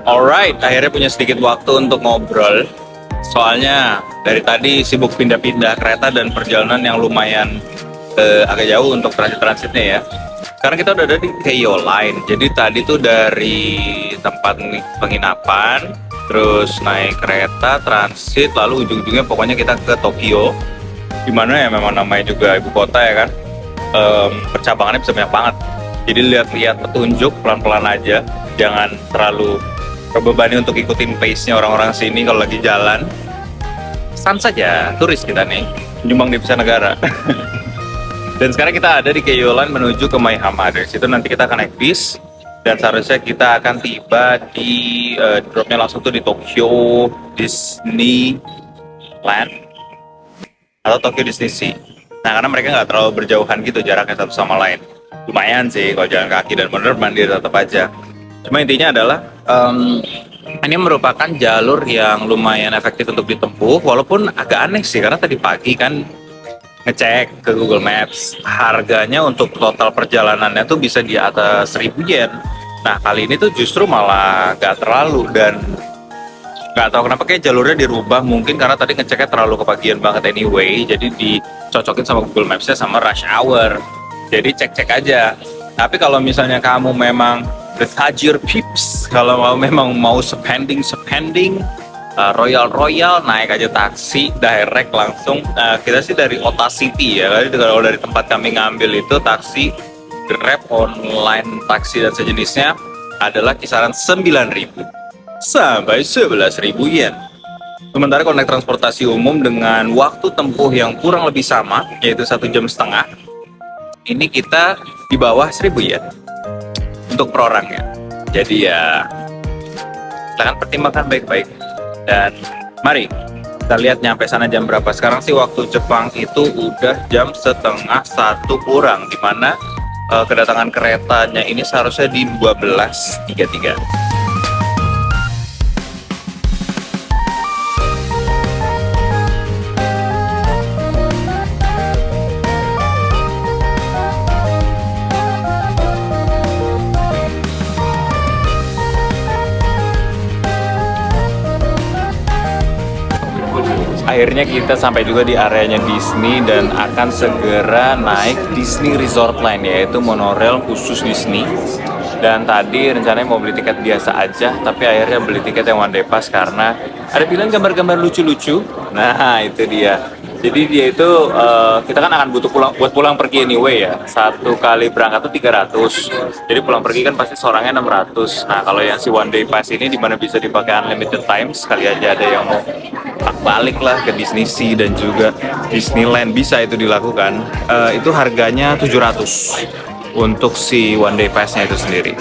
Alright, akhirnya punya sedikit waktu untuk ngobrol. Soalnya dari tadi sibuk pindah-pindah kereta dan perjalanan yang lumayan agak jauh untuk transit-transitnya ya. Sekarang kita udah ada di Keio Line. Jadi tadi tuh dari tempat penginapan, terus naik kereta transit, lalu ujung-ujungnya pokoknya kita ke Tokyo. Dimana ya memang namanya juga ibu kota ya kan. Percabangannya bisa banyak banget. Jadi lihat-lihat petunjuk pelan-pelan aja, jangan terlalu terbebani untuk ikutin pace-nya orang-orang sini kalau lagi jalan. San saja, turis kita nih, menyumbang devisa negara. Dan sekarang kita ada di Keio Line menuju ke Maihama. Dari situ nanti kita akan naik bis, dan seharusnya kita akan tiba di dropnya langsung tuh di Tokyo Disneyland atau Tokyo Disney Sea. Nah, karena mereka nggak terlalu berjauhan gitu jaraknya satu sama lain. Lumayan sih kalau jalan kaki dan bener mandiri tetap aja. Cuma intinya adalah ini merupakan jalur yang lumayan efektif untuk ditempuh, walaupun agak aneh sih karena tadi pagi kan ngecek ke Google Maps, harganya untuk total perjalanannya tuh bisa di atas 1.000 yen. Nah kali ini tuh justru malah gak terlalu, dan gak tahu kenapa kayak jalurnya dirubah, mungkin karena tadi ngeceknya terlalu kebagian banget anyway, jadi dicocokin sama Google Maps-nya sama rush hour. Jadi cek-cek aja. Tapi kalau misalnya kamu memang the tajir peeps, kalau memang mau spending royal naik aja taksi direct langsung. Kita sih dari Ota City ya, kalau dari tempat kami ngambil itu taksi Grab online taksi dan sejenisnya adalah kisaran 9.000 sampai 11.000 yen. Sementara kalau naik transportasi umum dengan waktu tempuh yang kurang lebih sama, yaitu 1,5 jam, ini kita di bawah 1.000 yen untuk per orang ya. Jadi ya silakan pertimbangkan baik-baik, dan mari kita lihat nyampe sana jam berapa. Sekarang sih waktu Jepang itu udah jam 12:30 kurang, dimana kedatangan keretanya ini seharusnya di 12.33. Akhirnya kita sampai juga di areanya Disney dan akan segera naik Disney Resort Line, yaitu monorail khusus Disney. Dan tadi rencananya mau beli tiket biasa aja, tapi akhirnya beli tiket yang one day pass karena ada pilihan gambar-gambar lucu-lucu. Nah itu dia. Jadi dia itu kita kan akan butuh pulang pergi anyway ya. Satu kali berangkat tuh 300. Jadi pulang pergi kan pasti seorangnya 600. Nah kalau yang si one day pass ini dimana bisa dipakai unlimited times, sekali aja ada yang mau balik lah ke Disney Sea dan juga Disneyland, bisa itu dilakukan. Itu harganya 700 untuk si one day pass-nya itu sendiri.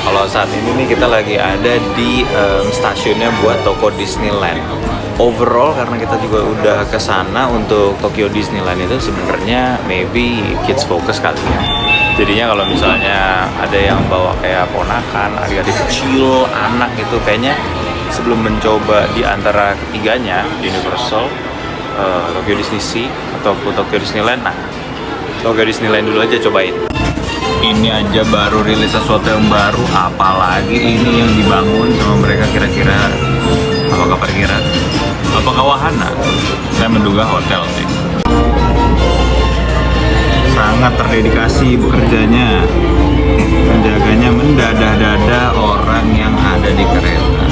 Kalau saat ini nih kita lagi ada di stasiunnya buat toko Disneyland. Overall karena kita juga udah ke sana untuk Tokyo Disneyland itu sebenarnya maybe kids focus kali ya. Jadinya kalau misalnya ada yang bawa kayak ponakan, adik-adik kecil, anak itu kayaknya sebelum mencoba di antara ketiganya, Universal, Tokyo Disney Sea ataupun Tokyo Disneyland, nah Tokyo Disneyland dulu aja cobain. Ini aja baru rilis sesuatu yang baru, apalagi ini yang dibangun sama mereka kira-kira apakah parkiran? Apakah wahana? Saya menduga hotel sih. sangat terdedikasi bekerjanya, menjaganya mendadah-dadah orang yang ada di kereta.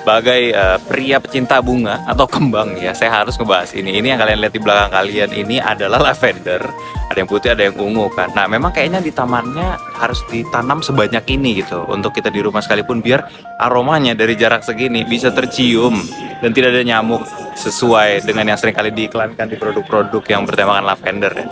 Sebagai pria pecinta bunga atau kembang ya, saya harus ngebahas ini. Ini yang kalian lihat di belakang kalian ini adalah lavender. Ada yang putih, ada yang ungu kan. Nah, memang kayaknya di tamannya harus ditanam sebanyak ini gitu. Untuk kita di rumah sekalipun biar aromanya dari jarak segini bisa tercium dan tidak ada nyamuk, sesuai dengan yang sering kali diiklankan di produk-produk yang bertemakan lavender ya.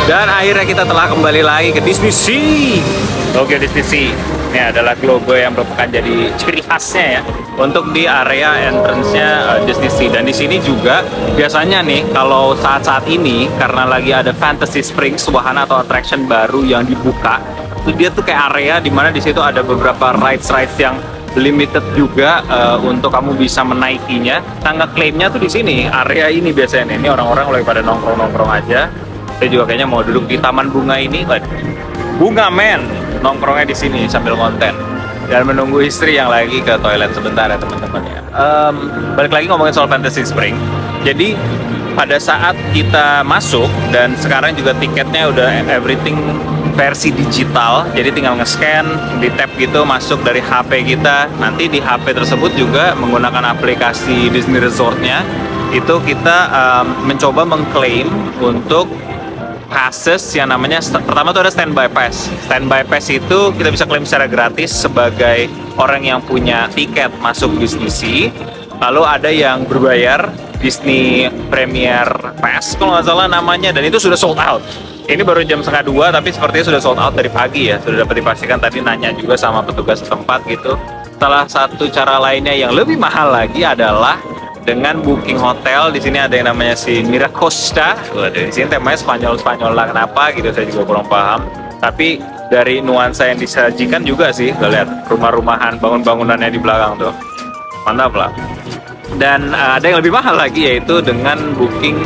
Dan akhirnya kita telah kembali lagi ke Disney Sea. Logo Disney Sea. Ini adalah logo yang merupakan jadi ciri khasnya ya untuk di area entrance-nya Disney Sea. Dan di sini juga biasanya nih kalau saat-saat ini karena lagi ada Fantasy Springs, wahana atau attraction baru yang dibuka, itu dia tuh kayak area di mana di situ ada beberapa rides yang limited juga untuk kamu bisa menaikinya. Tangga klaimnya tuh di sini, area ini biasanya. Ini orang-orang lagi pada nongkrong-nongkrong aja. Saya juga kayaknya mau duduk di taman bunga ini. Bunga men, nongkrongnya di sini sambil konten dan menunggu istri yang lagi ke toilet sebentar ya teman-teman ya. Balik lagi ngomongin soal Fantasy Spring. Jadi pada saat kita masuk dan sekarang juga tiketnya udah everything versi digital, jadi tinggal nge-scan, di tap gitu masuk dari HP kita. Nanti di HP tersebut juga menggunakan aplikasi Disney Resort-nya itu kita mencoba mengklaim untuk passes yang namanya pertama tuh ada standby pass. Standby pass itu kita bisa klaim secara gratis sebagai orang yang punya tiket masuk Disney Sea. Lalu ada yang berbayar, Disney Premier Pass kalau nggak salah namanya, dan itu sudah sold out. Ini baru jam 1:30 tapi sepertinya sudah sold out dari pagi ya. Sudah dapat dipastikan, tadi nanya juga sama petugas setempat gitu. Salah satu cara lainnya yang lebih mahal lagi adalah dengan booking hotel. Di sini ada yang namanya si Miracosta. Di sini temanya Spanyol lah, kenapa gitu saya juga kurang paham. Tapi dari nuansa yang disajikan juga sih, lihat rumah-rumahan, bangun-bangunannya di belakang tuh, mantap lah. Dan ada yang lebih mahal lagi, yaitu dengan booking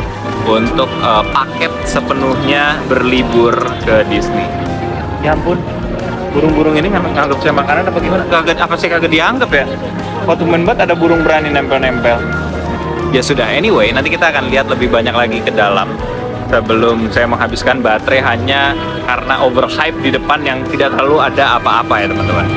untuk paket sepenuhnya berlibur ke Disney. Ya ampun, burung-burung ini nganggap saya makanan apa gimana? Apa sih kagak dianggap ya? Waktu main banget ada burung berani nempel-nempel. Ya sudah, anyway, nanti kita akan lihat lebih banyak lagi ke dalam sebelum saya menghabiskan baterai hanya karena overhype di depan yang tidak terlalu ada apa-apa ya teman-teman.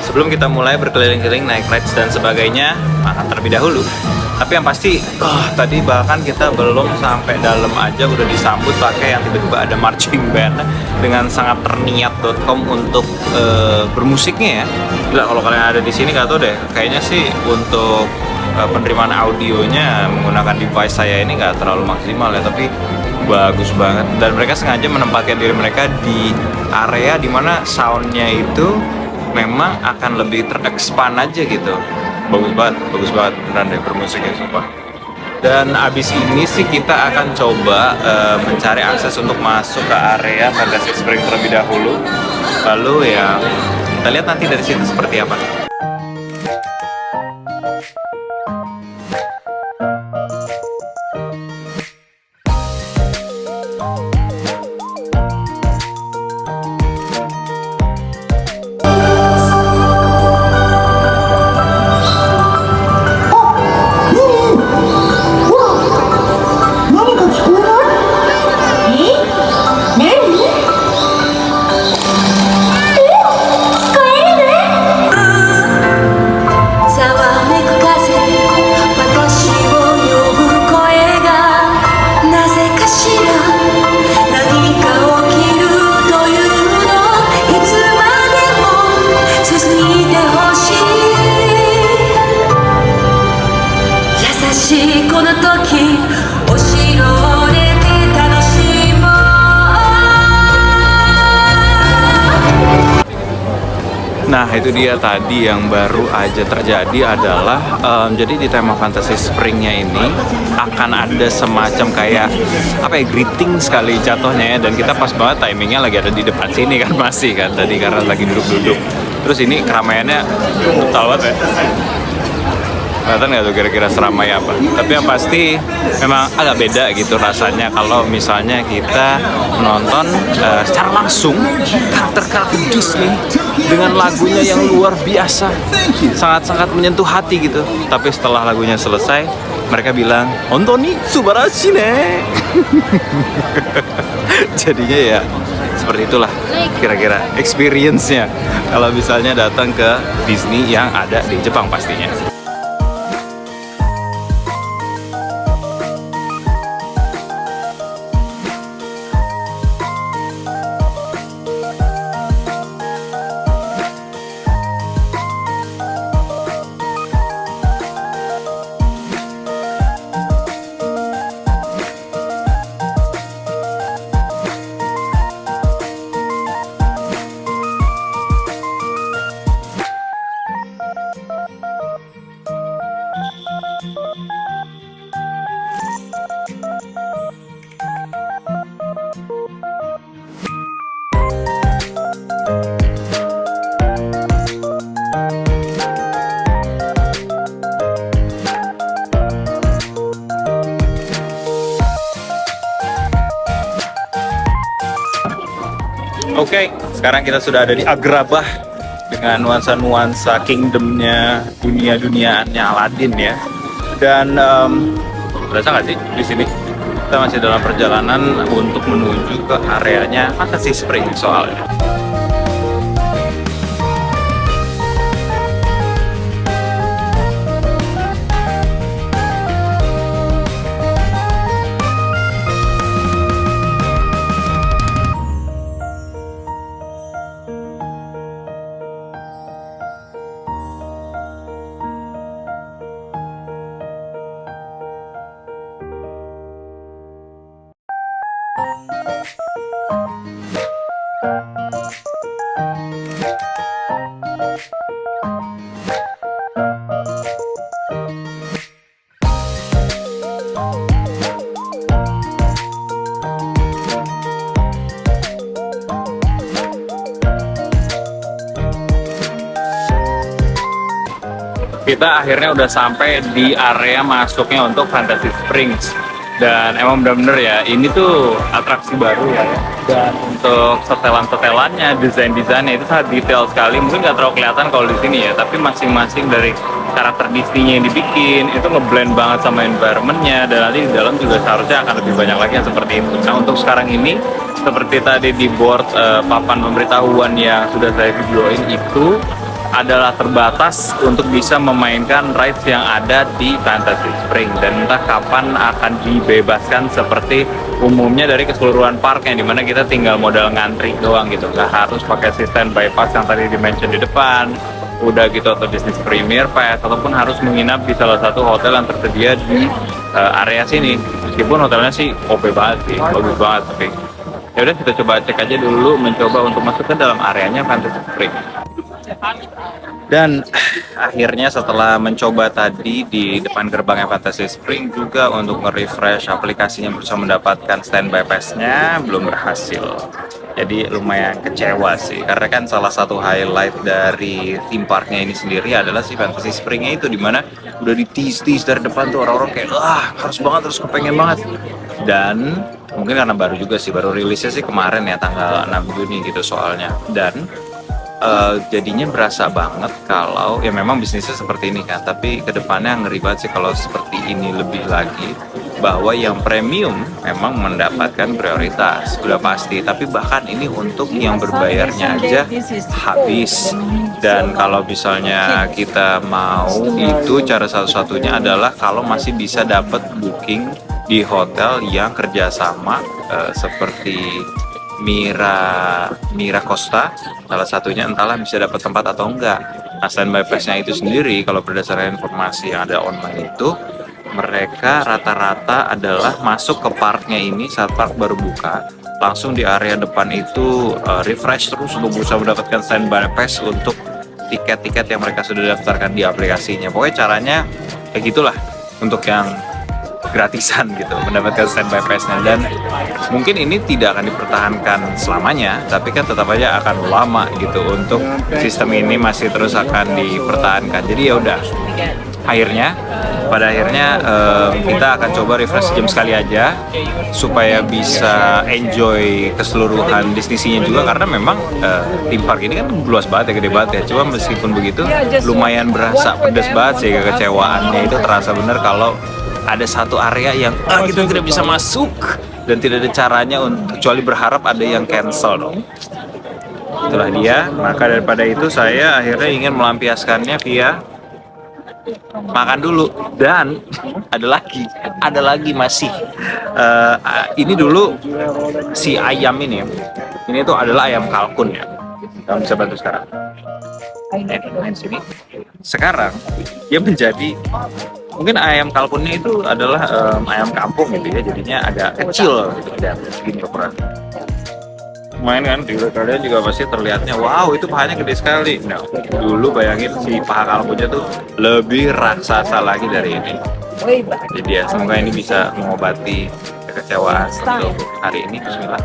Sebelum kita mulai berkeliling-keliling naik rides dan sebagainya, makan terlebih dahulu. Tapi yang pasti, tadi bahkan kita belum sampai dalam aja udah disambut pakai yang tiba-tiba ada marching band dengan sangat terniat.com untuk bermusiknya ya. Gila, kalau kalian ada di sini nggak tahu deh, kayaknya sih untuk penerimaan audionya menggunakan device saya ini nggak terlalu maksimal ya, tapi bagus banget, dan mereka sengaja menempatkan diri mereka di area dimana soundnya itu memang akan lebih terekspand aja gitu. Bagus banget beneran deh bermusiknya sumpah. Dan abis ini sih kita akan coba mencari akses untuk masuk ke area Fantasy Spring terlebih dahulu. Lalu ya kita lihat nanti dari situ seperti apa. Nah itu dia tadi yang baru aja terjadi adalah jadi di tema Fantasy Springnya ini akan ada semacam kayak apa ya, greeting sekali jatuhnya ya, dan kita pas banget timingnya lagi ada di depan sini kan, masih kan tadi karena lagi duduk-duduk. Terus ini keramaiannya brutal banget ya. Kelihatan nggak tuh kira-kira seramai apa? Tapi yang pasti memang agak beda gitu rasanya kalau misalnya kita menonton secara langsung karakter-karakter Disney dengan lagunya yang luar biasa, sangat-sangat menyentuh hati gitu. Tapi setelah lagunya selesai, mereka bilang, "Ontoni subarashi ne." Jadinya ya seperti itulah kira-kira experience-nya kalau misalnya datang ke Disney yang ada di Jepang pastinya. Oke, sekarang kita sudah ada di Agrabah dengan nuansa-nuansa kingdomnya, dunia-duniaannya Aladdin ya. Dan berasa nggak sih di sini? Kita masih dalam perjalanan untuk menuju ke areanya Fantasy Spring soalnya. Kita akhirnya udah sampai di area masuknya untuk Fantasy Springs, dan emang bener-bener ya ini tuh atraksi baru ya, dan untuk setelan-setelannya, desain-desainnya itu sangat detail sekali. Mungkin nggak terlalu kelihatan kalau di sini ya, tapi masing-masing dari karakter Disney-nya yang dibikin itu ngeblend banget sama environment-nya, dan nanti di dalam juga seharusnya akan lebih banyak lagi yang seperti itu. Nah untuk sekarang ini seperti tadi di board papan pemberitahuan yang sudah saya videoin itu adalah terbatas untuk bisa memainkan rides yang ada di Fantasy Spring, dan entah kapan akan dibebaskan seperti umumnya dari keseluruhan park, yang dimana kita tinggal modal ngantri doang gitu, nggak harus pakai sistem bypass yang tadi di-mention di depan, udah gitu atau bisnis Premier Pass ataupun harus menginap di salah satu hotel yang tersedia di area sini. Meskipun hotelnya sih OP banget sih, bagus banget, tapi ya udah kita coba cek aja dulu, mencoba untuk masuk ke dalam areanya Fantasy Spring. Dan akhirnya setelah mencoba tadi di depan gerbangnya Fantasy Spring juga untuk nge-refresh aplikasinya, berusaha mendapatkan standby pass-nya, belum berhasil. Jadi lumayan kecewa sih, karena kan salah satu highlight dari theme parknya ini sendiri adalah si Fantasy Spring-nya itu, dimana udah di-tease dari depan tuh orang-orang kayak harus banget, harus kepengen banget. Dan mungkin karena baru juga sih, baru rilisnya sih kemarin ya, tanggal 6 Juni gitu soalnya. Dan jadinya berasa banget kalau ya memang bisnisnya seperti ini kan, tapi kedepannya ngeri banget sih kalau seperti ini lebih lagi, bahwa yang premium memang mendapatkan prioritas udah pasti, tapi bahkan ini untuk yang berbayarnya aja habis. Dan kalau misalnya kita mau, itu cara satu-satunya adalah kalau masih bisa dapat booking di hotel yang kerjasama seperti Mira Costa salah satunya, entahlah bisa dapat tempat atau enggak. Nah, standby pass-nya itu sendiri kalau berdasarkan informasi yang ada online itu, mereka rata-rata adalah masuk ke parknya ini saat park baru buka, langsung di area depan itu refresh terus untuk bisa mendapatkan standby pass untuk tiket-tiket yang mereka sudah daftarkan di aplikasinya. Pokoknya caranya kayak gitulah untuk yang gratisan gitu, mendapatkan standby pass-nya. Dan mungkin ini tidak akan dipertahankan selamanya, tapi kan tetap aja akan lama gitu untuk sistem ini masih terus akan dipertahankan. Jadi ya udah, pada akhirnya kita akan coba refresh jam sekali aja supaya bisa enjoy keseluruhan destinasinya juga, karena memang theme park ini kan luas banget ya, gede banget ya. Cuma meskipun begitu lumayan berasa pedas banget sih, kekecewaannya itu terasa bener kalau ada satu area yang kita tidak bisa masuk dan tidak ada caranya kecuali berharap ada yang cancel dong. Itulah dia. Maka daripada itu saya akhirnya ingin melampiaskannya via makan dulu. Dan ada lagi masih ini dulu si ayam ini tuh adalah ayam kalkun ya. Kamu bisa bantu sekarang. Sekarang dia menjadi, mungkin ayam kalkunnya itu adalah ayam kampung gitu ya, jadinya agak kecil gitu, ada segini ukuran. Main kan, kalian juga pasti terlihatnya, wow itu pahanya gede sekali. Nah, dulu bayangin si paha kalkunnya tuh lebih raksasa lagi dari ini. Jadi ya semoga ini bisa mengobati kekecewaan untuk hari ini. Bismillah.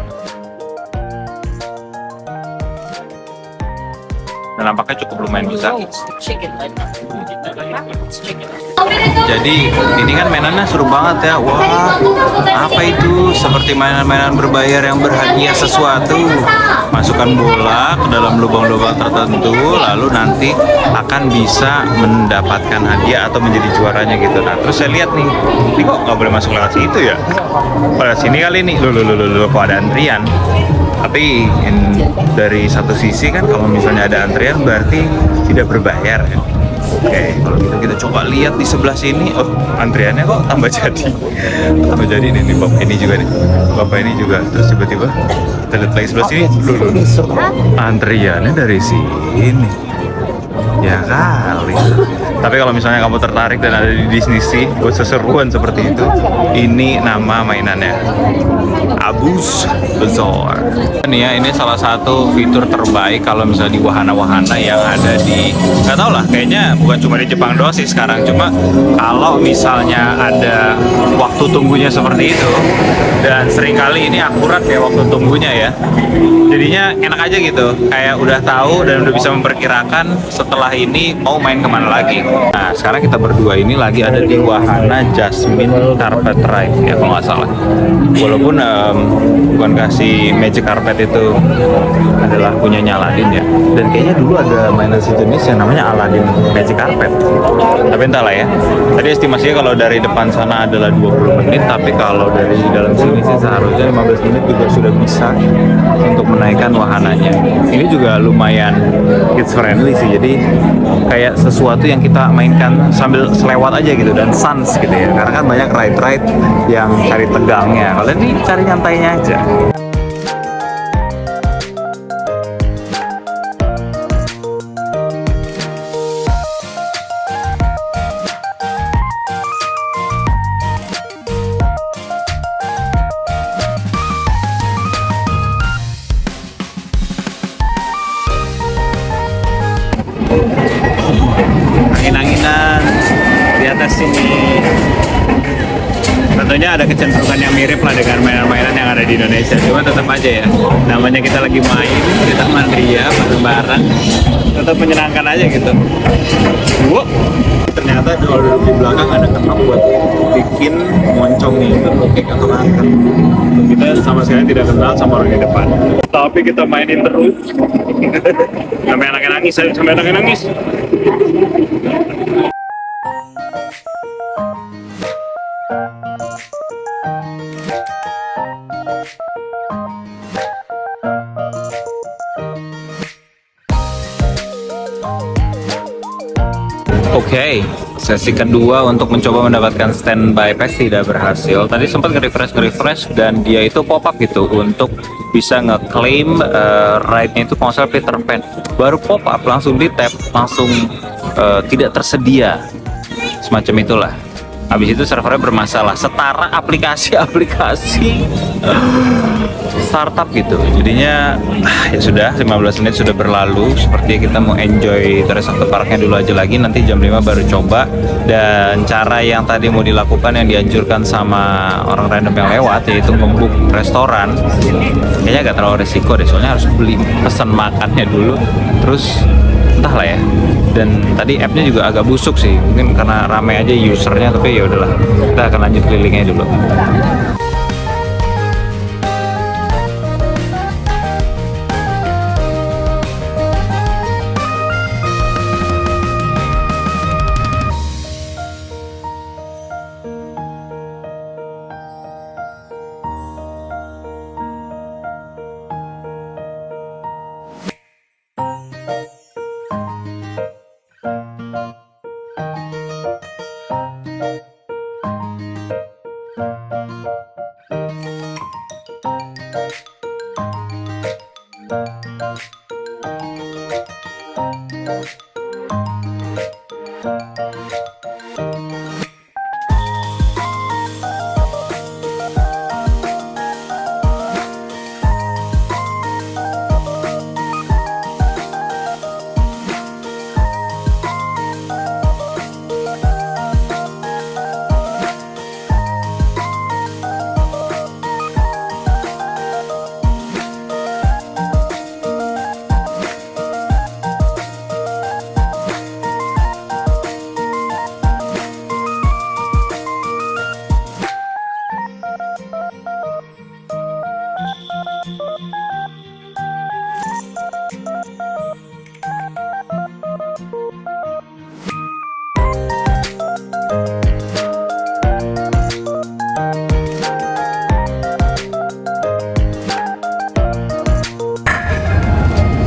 Dan nampaknya cukup lumayan besar. Jadi ini kan mainannya seru banget ya. Wah, apa itu? Seperti mainan-mainan berbayar yang berhadiah sesuatu. Masukkan bola ke dalam lubang-lubang tertentu, lalu nanti akan bisa mendapatkan hadiah atau menjadi juaranya gitu. Nah, terus saya lihat nih, ini kok nggak boleh masuk lewat situ ya? Pada sini kali nih, loh, kok ada antrian? Tapi dari satu sisi kan kalau misalnya ada antrian berarti tidak berbayar ya. Oke, kalau gitu kita coba lihat di sebelah sini. Oh, antriannya kok tambah jadi nih bapak ini juga terus tiba-tiba kita lihat lagi sebelah sini. Antriannya dari sini ya kali. Tapi kalau misalnya kamu tertarik dan ada di Disney Sea buat seseruan seperti itu, ini nama mainannya Abus Bazaar. Ini ya, ini salah satu fitur terbaik kalau misalnya di wahana-wahana yang ada di, nggak tau lah, kayaknya bukan cuma di Jepang doang sih sekarang. Cuma kalau misalnya ada waktu tunggunya seperti itu, dan seringkali ini akurat ya waktu tunggunya ya, jadinya enak aja gitu, kayak udah tahu dan udah bisa memperkirakan setelah ini mau main kemana lagi. Nah, sekarang kita berdua ini lagi ada di wahana Jasmine Carpet Ride ya kalau nggak salah. Walaupun bukan kasih Magic Carpet itu adalah punyanya Aladdin ya. Dan kayaknya dulu ada mainan sejenis yang namanya Aladdin Magic Carpet. Tapi entahlah ya. Tadi estimasinya kalau dari depan sana adalah 20 menit, tapi kalau dari dalam sini sih seharusnya 15 menit juga sudah bisa untuk menaikkan wahananya. Ini juga lumayan kids friendly sih. Jadi kayak sesuatu yang kita mainkan sambil selewat aja gitu, dan sans gitu ya, karena kan banyak ride-ride yang cari tegangnya, kalau ini cari nyantainya aja. tentunya ada kecenderungan yang mirip lah dengan mainan-mainan yang ada di Indonesia. Cuma tetap aja ya, namanya kita lagi main di Taman Ria bareng-bareng, tetap menyenangkan aja gitu. Wow. Ternyata kalau duduk di belakang ada tempat buat bikin moncong nih, berlokek atau angkat. Kita sama sekali tidak kenal sama orang di depan, tapi kita mainin terus. Sampai anaknya nangis, sampai anaknya nangis. Oke, sesi kedua untuk mencoba mendapatkan standby pass tidak berhasil. Tadi sempat nge-refresh dan dia itu pop up gitu untuk bisa ngeklaim ride-nya itu konsol Peter Pan. Baru pop up langsung di tap, langsung tidak tersedia. Semacam itulah. Habis itu servernya bermasalah, setara aplikasi-aplikasi startup gitu. Jadinya ya sudah, 15 menit sudah berlalu. Seperti kita mau enjoy the rest of the parknya dulu aja lagi. Nanti jam 5 baru coba. Dan cara yang tadi mau dilakukan yang dianjurkan sama orang random yang lewat, yaitu nge-book restoran, kayaknya agak terlalu resiko deh. Soalnya harus beli pesan makannya dulu. Terus entahlah ya. Dan tadi app-nya juga agak busuk sih, mungkin karena rame aja usernya, tapi ya udahlah, kita akan lanjut kelilingnya dulu.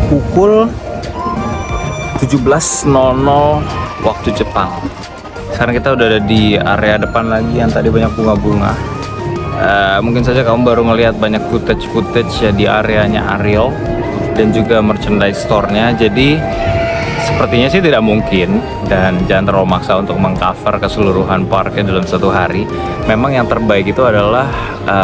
Pukul 17.00 waktu Jepang. Sekarang kita udah ada di area depan lagi yang tadi banyak bunga-bunga. Mungkin saja kamu baru ngelihat banyak footage ya di areanya Ariel dan juga merchandise store-nya. Jadi sepertinya sih tidak mungkin dan jangan terlalu maksa untuk mengcover keseluruhan parknya dalam satu hari. Memang yang terbaik itu adalah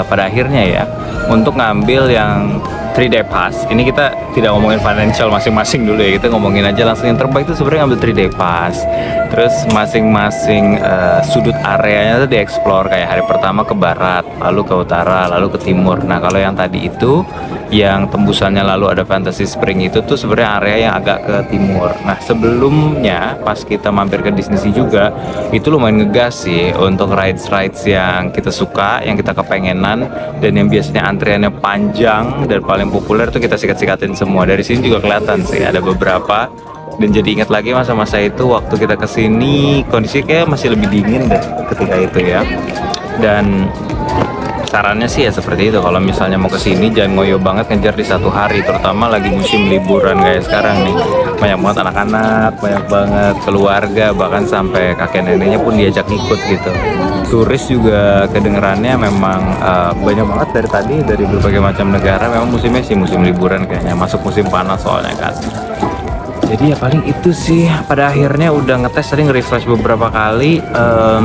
pada akhirnya ya, untuk ngambil yang 3-day pass. Ini kita tidak ngomongin financial masing-masing dulu ya, kita ngomongin aja langsung yang terbaik itu sebenarnya ambil 3-day pass. Terus masing-masing sudut areanya itu dieksplor, kayak hari pertama ke barat, lalu ke utara, lalu ke timur. Nah kalau yang tadi itu yang tembusannya lalu ada Fantasy Spring itu tuh sebenarnya area yang agak ke timur. Nah sebelumnya pas kita mampir ke Disney juga itu lumayan ngegas sih untuk rides yang kita suka, yang kita kepengenan, dan yang biasanya antriannya panjang dan paling populer tuh kita sikat-sikatin semua. Dari sini juga kelihatan sih ada beberapa, dan jadi ingat lagi masa-masa itu waktu kita kesini kondisi kayak masih lebih dingin deh ketika itu ya. Dan sarannya sih ya seperti itu, kalau misalnya mau kesini jangan ngoyo banget ngejar di satu hari, terutama lagi musim liburan kayak sekarang nih. Banyak banget anak-anak, banyak banget keluarga, bahkan sampai kakek neneknya pun diajak ikut gitu. Turis juga kedengerannya memang banyak banget dari tadi, dari berbagai macam negara. Memang musimnya sih musim liburan kayaknya, masuk musim panas soalnya kan. Jadi ya paling itu sih, pada akhirnya udah ngetes tadi, nge-refresh beberapa kali,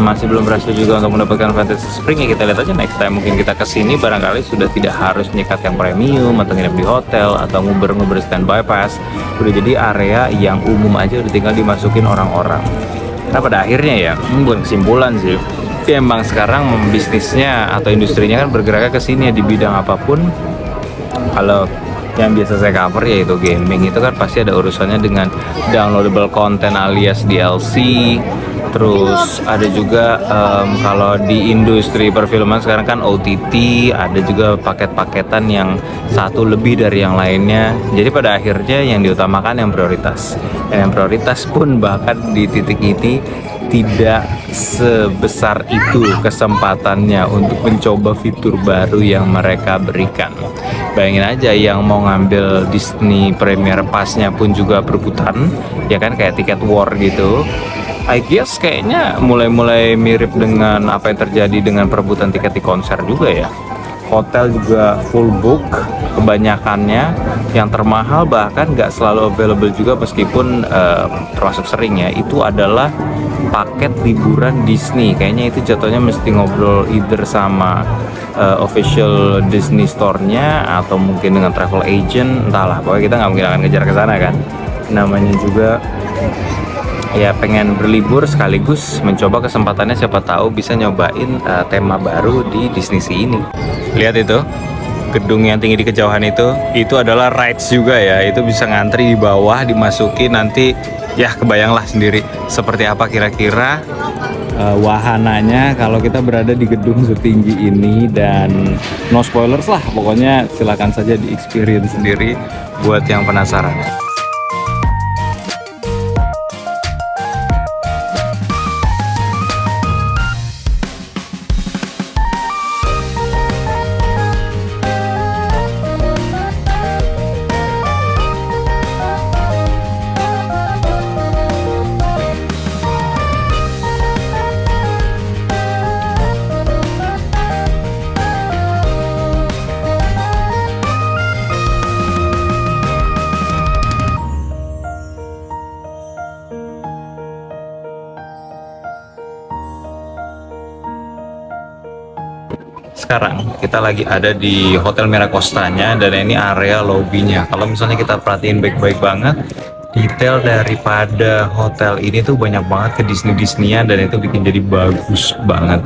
masih belum berhasil juga untuk mendapatkan Fantasy Spring. Ya kita lihat aja next time, mungkin kita kesini barangkali sudah tidak harus nyikat yang premium atau nginep di hotel atau nguber-nguber standby pass, udah jadi area yang umum aja, udah tinggal dimasukin orang-orang. Nah pada akhirnya ya, bukan kesimpulan sih, Tapi emang sekarang bisnisnya atau industrinya kan bergeraknya ke sini ya, di bidang apapun. Kalau yang biasa saya cover yaitu gaming, itu kan pasti ada urusannya dengan downloadable content alias DLC. Terus ada juga kalau di industri perfilman sekarang kan OTT, ada juga paket-paketan yang satu lebih dari yang lainnya. Jadi pada akhirnya yang diutamakan yang prioritas. Dan yang prioritas pun bahkan di titik ini tidak sebesar itu kesempatannya untuk mencoba fitur baru yang mereka berikan. Bayangin aja, yang mau ngambil Disney Premier Pass-nya pun juga berebutan, ya kan, kayak tiket war gitu. I guess kayaknya mulai-mulai mirip dengan apa yang terjadi dengan perebutan tiket di konser juga ya. Hotel juga full book kebanyakannya, yang termahal bahkan nggak selalu available juga, meskipun termasuk sering ya, itu adalah paket liburan Disney. Kayaknya itu jatuhnya mesti ngobrol either sama official Disney store-nya atau mungkin dengan travel agent, entahlah, pokoknya kita nggak mungkin akan ngejar ke sana kan. Namanya juga ya pengen berlibur sekaligus mencoba kesempatannya, siapa tahu bisa nyobain tema baru di Disney Sea ini. Lihat itu gedung yang tinggi di kejauhan, itu adalah rides juga ya. Itu bisa ngantri di bawah, dimasuki, nanti ya kebayanglah sendiri seperti apa kira-kira wahananya kalau kita berada di gedung setinggi ini. Dan no spoilers lah, pokoknya silakan saja di experience sendiri buat yang penasaran. Sekarang kita lagi ada di Hotel Miracostanya, dan ini area lobbynya. Kalau misalnya kita perhatiin baik-baik banget, detail daripada hotel ini tuh banyak banget ke Disney-Disneyan, dan itu bikin jadi bagus banget.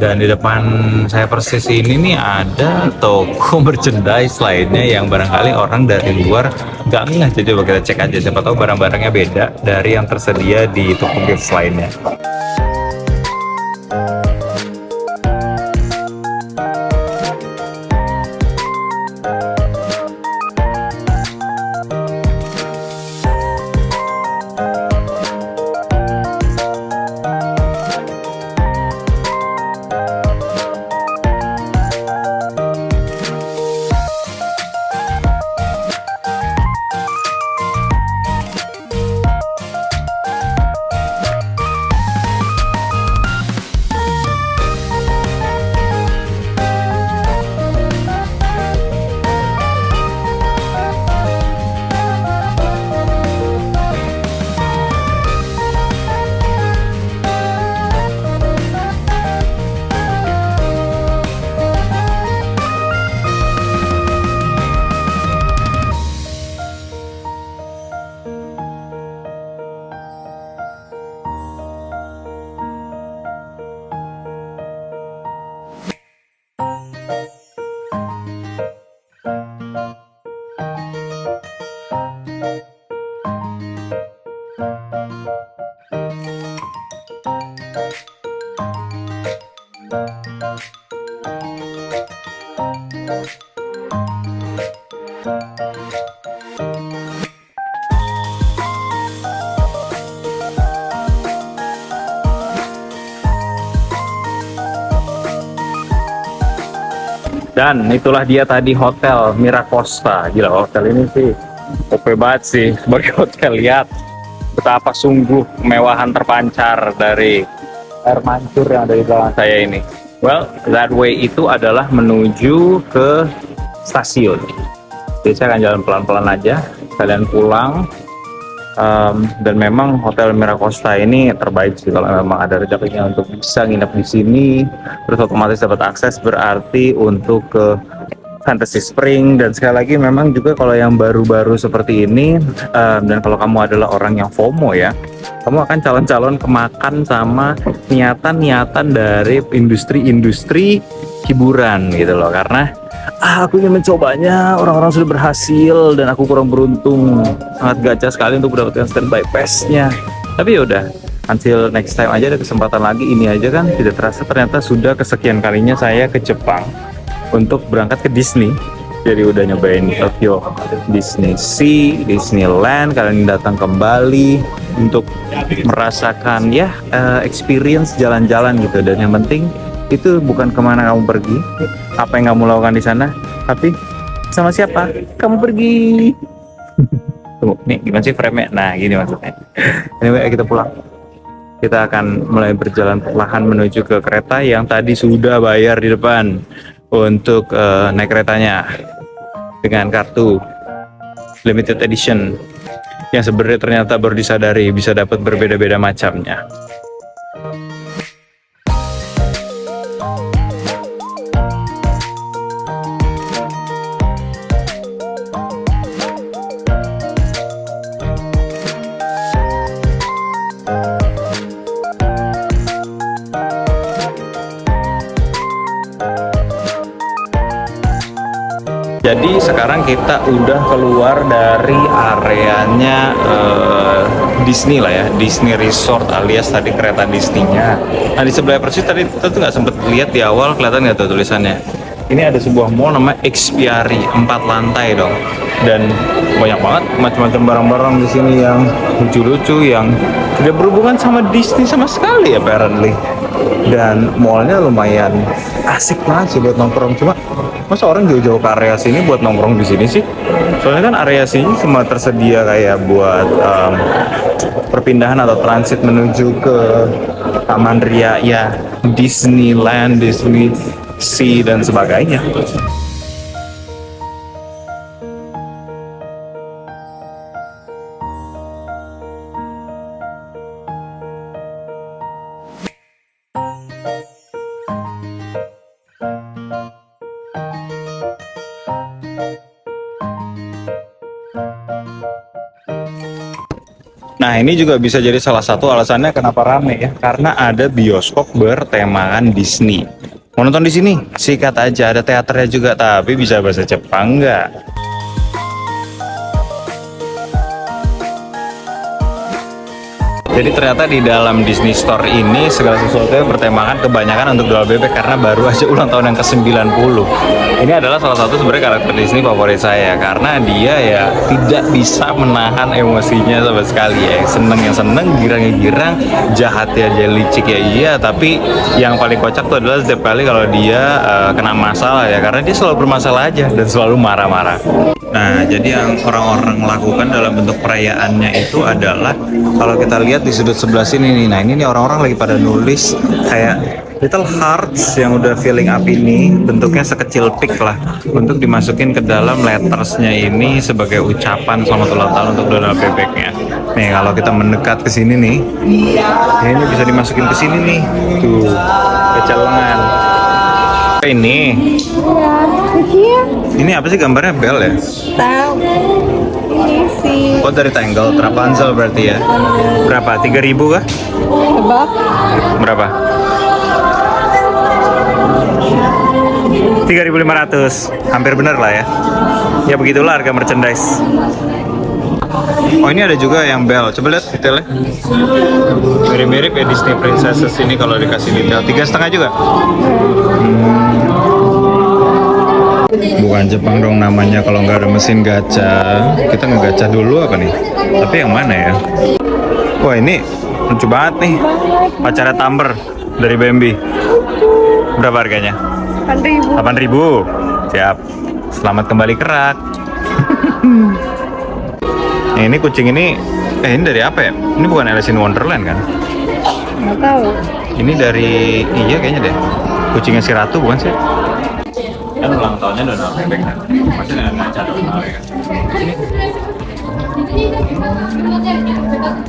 Dan di depan saya persis ini nih ada toko merchandise lainnya yang barangkali orang dari luar nggak ngeh. Jadi coba kita cek aja, siapa tahu barang-barangnya beda dari yang tersedia di toko gift lainnya. Dan itulah dia tadi Hotel Miracosta. Gila, hotel ini sih OP banget sih sebagai hotel. Lihat betapa sungguh kemewahan terpancar dari air mancur yang ada di belakang saya ini. Well, that way itu adalah menuju ke stasiun. Jadi saya akan jalan pelan-pelan aja, kalian pulang. Dan memang Hotel Miracosta ini terbaik sih kalau memang ada rezekinya untuk bisa nginep di sini, terus otomatis dapat akses berarti untuk ke Fantasy Spring. Dan sekali lagi memang juga kalau yang baru-baru seperti ini, dan kalau kamu adalah orang yang FOMO ya, kamu akan calon-calon kemakan sama niatan-niatan dari industri-industri hiburan gitu loh. Karena aku ingin mencobanya, orang-orang sudah berhasil dan aku kurang beruntung, sangat gacha sekali untuk mendapatkan standby pass-nya. Tapi yaudah, until next time aja, ada kesempatan lagi. Ini aja kan tidak terasa ternyata sudah kesekian kalinya saya ke Jepang untuk berangkat ke Disney. Jadi udah nyobain Tokyo Disney Sea, Disneyland, kalian datang kembali untuk merasakan ya experience jalan-jalan gitu. Dan yang penting itu bukan kemana kamu pergi, apa yang kamu lakukan di sana, tapi sama siapa kamu pergi. Tunggu, nih gimana sih frame-nya? Nah gini maksudnya. Anyway, kita pulang. Kita akan mulai berjalan perlahan menuju ke kereta yang tadi sudah bayar di depan untuk naik keretanya dengan kartu limited edition yang sebenarnya ternyata baru disadari bisa dapat berbeda-beda macamnya. Jadi sekarang kita udah keluar dari areanya Disney lah ya, Disney Resort alias tadi kereta Disney-nya. Nah di sebelah persis tadi kita tuh nggak sempet lihat di awal, kelihatan nggak tuh tulisannya? Ini ada sebuah mall namanya Expiari, 4 lantai dong, dan banyak banget macam-macam barang-barang di sini yang lucu-lucu yang tidak berhubungan sama Disney sama sekali apparently. Dan mallnya lumayan asik banget sih buat nongkrong. Cuma masa orang jauh-jauh ke area sini buat nongkrong di sini sih? Soalnya kan area sini cuma tersedia kayak buat perpindahan atau transit menuju ke Taman Ria ya, Disneyland, Disney Sea dan sebagainya. Nah ini juga bisa jadi salah satu alasannya kenapa rame ya, karena ada bioskop bertemakan Disney. Mau nonton di sini? Sikat aja, ada teaternya juga, tapi bisa bahasa Jepang nggak? Jadi ternyata di dalam Disney Store ini segala sesuatunya bertemakan kebanyakan untuk dolar bebek karena baru aja ulang tahun yang ke-90. Ini adalah salah satu sebenarnya karakter Disney favorit saya karena dia ya tidak bisa menahan emosinya sama sekali ya. Yang seneng, girang-girang, jahat ya, dia licik ya iya, tapi yang paling kocak tuh adalah setiap kali kalau dia kena masalah ya, karena dia selalu bermasalah aja dan selalu marah-marah. Nah, jadi yang orang-orang lakukan dalam bentuk perayaannya itu adalah kalau kita lihat di sudut sebelah sini nih. Nah, ini nih orang-orang lagi pada nulis kayak little hearts yang udah filling up ini, bentuknya sekecil pik lah, untuk dimasukin ke dalam lettersnya ini sebagai ucapan selamat ulang tahun untuk donor bebeknya. Nih, kalau kita mendekat ke sini nih, ini bisa dimasukin ke sini nih, tuh, ke celengan. Ini. Ini apa sih gambarnya, bel ya? Tahu. Ini sih. Oh, dari Tangle, Rapunzel berarti ya? Berapa? 3.000 kah? Tebak. Berapa? 3.500. Hampir bener lah ya. Ya begitulah harga merchandise. Oh, ini ada juga yang bel. Coba lihat detailnya. Mirip-mirip ya Disney Princesses ini kalau dikasih detail. 3,5 juga. Bukan Jepang dong namanya kalau nggak ada mesin gacha. Kita ngegacha dulu apa nih? Tapi yang mana ya? Wah, ini lucu banget nih. Pacarnya Tumblr dari Bambi. Berapa harganya? 8.000. 8.000. Siap. Selamat kembali kerak. Nah, ini kucing ini ini dari apa ya? Ini bukan Alice in Wonderland kan? Nggak tahu. Ini dari iya kayaknya deh. Kucingnya si Ratu bukan sih? Kan ulang tahunnya donor bebek kan? Maksudnya nggak gacha donor ya kan?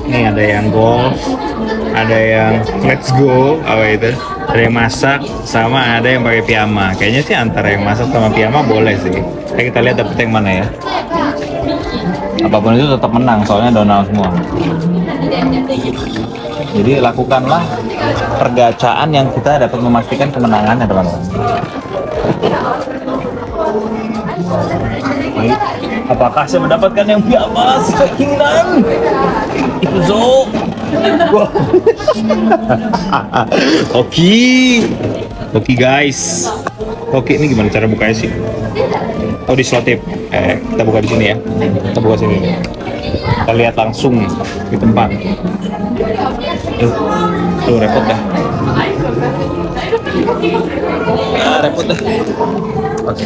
Nih ada yang golf, ada yang let's go, apa itu? Ada yang masak, sama ada yang pakai piyama. Kayaknya sih antara yang masak sama piyama boleh sih. Kita lihat dapet yang mana ya. Apapun itu tetap menang, soalnya Donald semua. Jadi lakukanlah pergacaan yang kita dapat memastikan kemenangannya, teman-teman. Baik. Apakah saya mendapatkan yang piyama keinginan? Itu zo. Oke guys. Oke, ini gimana cara bukanya sih? Oh, di slot tip. Kita buka di sini ya. Kita buka sini. Kita lihat langsung di tempat. Tuh repot dah. Repot dah. Oke.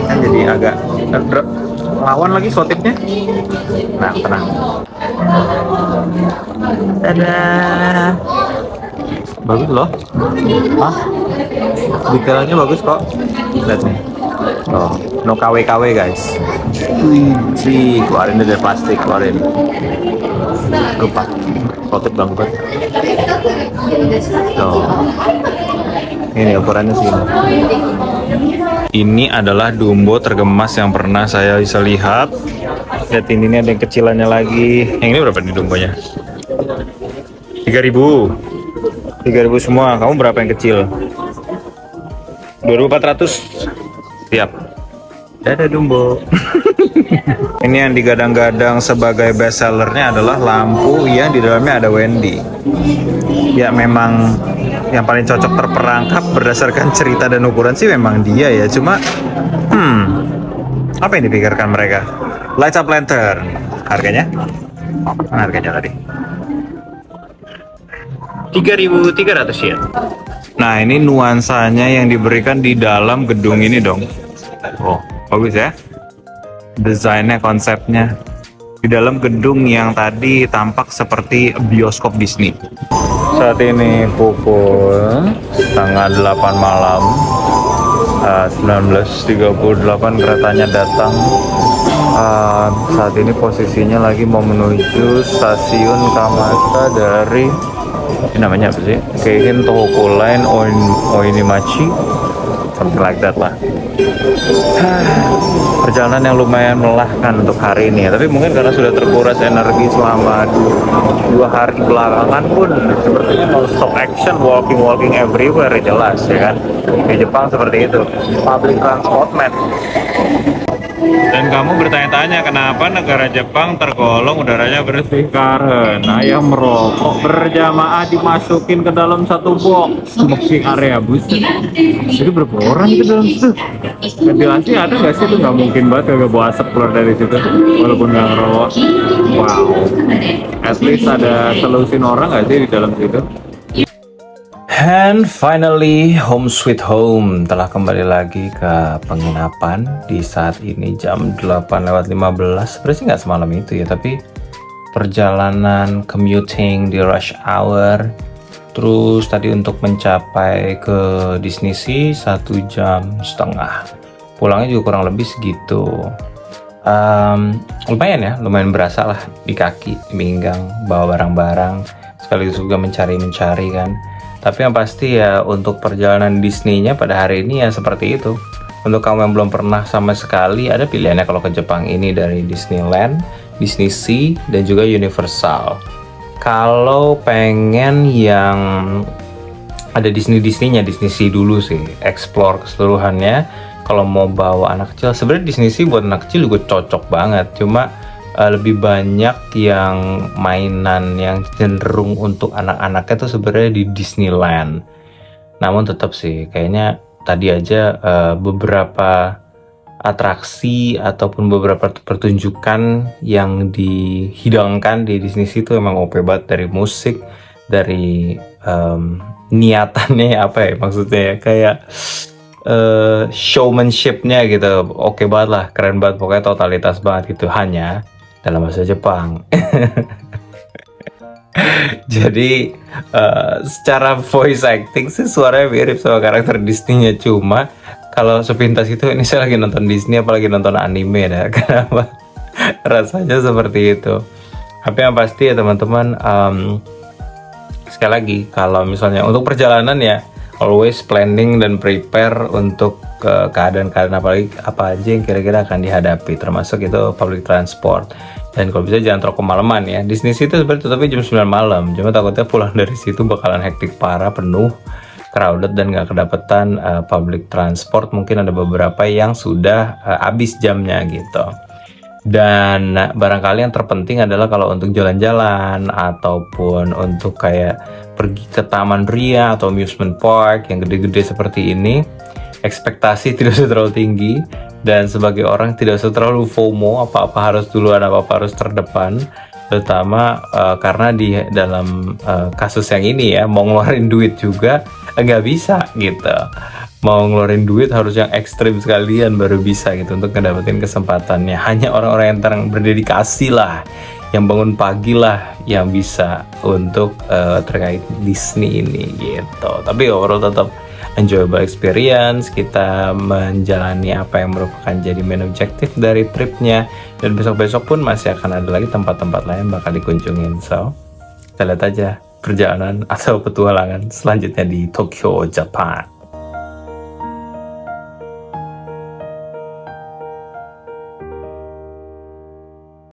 Kan jadi agak lawan lagi slot tipnya. Nah, tenang. Dadah. Bagus loh. Hah? Detailnya bagus kok. Lihat nih. Oh, no KW guys. Wih, keluarin dari plastik, keluarin. Lupa. Slotip banget. Tuh. Ini ukurannya segini. Ini adalah Dumbo tergemas yang pernah saya bisa lihat. Lihat ini ada yang kecilannya lagi. Yang ini berapa nih Dumbonya? 3.000. 3.000 semua. Kamu berapa yang kecil? 2.400. Siap. Dadah Dumbo. Ini yang digadang-gadang sebagai best sellernya adalah lampu yang di dalamnya ada Wendy. Ya memang yang paling cocok terperangkap berdasarkan cerita dan ukuran sih memang dia ya. Cuma apa yang dipikirkan mereka? Lights up lantern. Harganya? Mana harganya tadi? 3.300 yen. Nah, ini nuansanya yang diberikan di dalam gedung ini dong. Oh, bagus ya. Desainnya, konsepnya. Di dalam gedung yang tadi tampak seperti bioskop Disney. Saat ini pukul setengah 8 malam. 19.38 keretanya datang. Saat ini posisinya lagi mau menuju stasiun Kamata dari ini namanya apa sih? Keihin Tohoku Line Oinimachi, something like that lah. Perjalanan yang lumayan melelahkan untuk hari ini ya, tapi mungkin karena sudah terkuras energi selama 2 hari belakangan pun sepertinya non-stop action, walking everywhere, jelas ya kan. Di Jepang seperti itu, public transport man. Dan kamu bertanya-tanya kenapa negara Jepang tergolong udaranya bersih? Karena yang merokok berjamaah dimasukin ke dalam satu box smoking area, buset. Jadi berapa orang itu dalam situ? Ventilasi ada nggak sih? Itu nggak mungkin banget gak bawa asap keluar dari situ walaupun nggak ngerokok. Wow, at least ada selusin orang nggak sih di dalam situ? And finally, home sweet home telah kembali lagi ke penginapan di saat ini jam 8:15. Sebenarnya sih nggak semalam itu ya, tapi perjalanan commuting di rush hour, terus tadi untuk mencapai ke Disney Sea 1,5 jam. Pulangnya juga kurang lebih segitu. Lumayan ya, lumayan berasa lah di kaki, di pinggang, bawa barang-barang, sekaligus juga mencari kan. Tapi yang pasti ya untuk perjalanan Disney-nya pada hari ini ya seperti itu. Untuk kamu yang belum pernah sama sekali, ada pilihannya kalau ke Jepang ini dari Disneyland, Disney Sea, dan juga Universal. Kalau pengen yang ada Disney-nya, Disney Sea dulu sih, explore keseluruhannya. Kalau mau bawa anak kecil, sebenarnya Disney Sea buat anak kecil juga cocok banget. Cuma lebih banyak yang mainan yang cenderung untuk anak-anaknya tuh sebenarnya di Disneyland. Namun tetap sih kayaknya tadi aja beberapa atraksi ataupun beberapa pertunjukan yang dihidangkan di Disney itu emang OP banget, dari musik, dari niatannya apa ya maksudnya ya, kayak showmanshipnya gitu, oke banget lah, keren banget, pokoknya totalitas banget gitu, hanya dalam bahasa Jepang. Jadi secara voice acting sih suaranya mirip sama karakter Disney-nya, cuma kalau sepintas itu ini saya lagi nonton Disney apalagi nonton anime dah. Kenapa? Rasanya seperti itu. Tapi yang pasti ya teman-teman, sekali lagi kalau misalnya untuk perjalanan ya always planning dan prepare untuk keadaan-keadaan apa aja yang kira-kira akan dihadapi, termasuk itu public transport. Dan kalau bisa jangan terlalu kemalaman ya. Di sini itu sebenarnya tutupnya jam 9 malam. Cuma takutnya pulang dari situ bakalan hektik parah, penuh, crowded dan nggak kedapetan public transport. Mungkin ada beberapa yang sudah habis jamnya gitu. Dan barangkali yang terpenting adalah kalau untuk jalan-jalan ataupun untuk kayak pergi ke Taman Ria atau amusement park yang gede-gede seperti ini, ekspektasi tidak usah terlalu tinggi. Dan sebagai orang tidak usah terlalu FOMO, apa-apa harus duluan, apa-apa harus terdepan. Terutama karena di dalam kasus yang ini ya, mau ngeluarin duit juga nggak bisa gitu. Mau ngeluarin duit harus yang ekstrim sekalian baru bisa gitu untuk ngedapetin kesempatannya. Hanya orang-orang yang berdedikasi lah, yang bangun pagi lah yang bisa untuk terkait Disney ini gitu. Tapi overall tetap enjoyable experience, kita menjalani apa yang merupakan jadi main objektif dari tripnya, dan besok-besok pun masih akan ada lagi tempat-tempat lain bakal dikunjungin. So, kita lihat aja perjalanan atau petualangan selanjutnya di Tokyo, Jepang.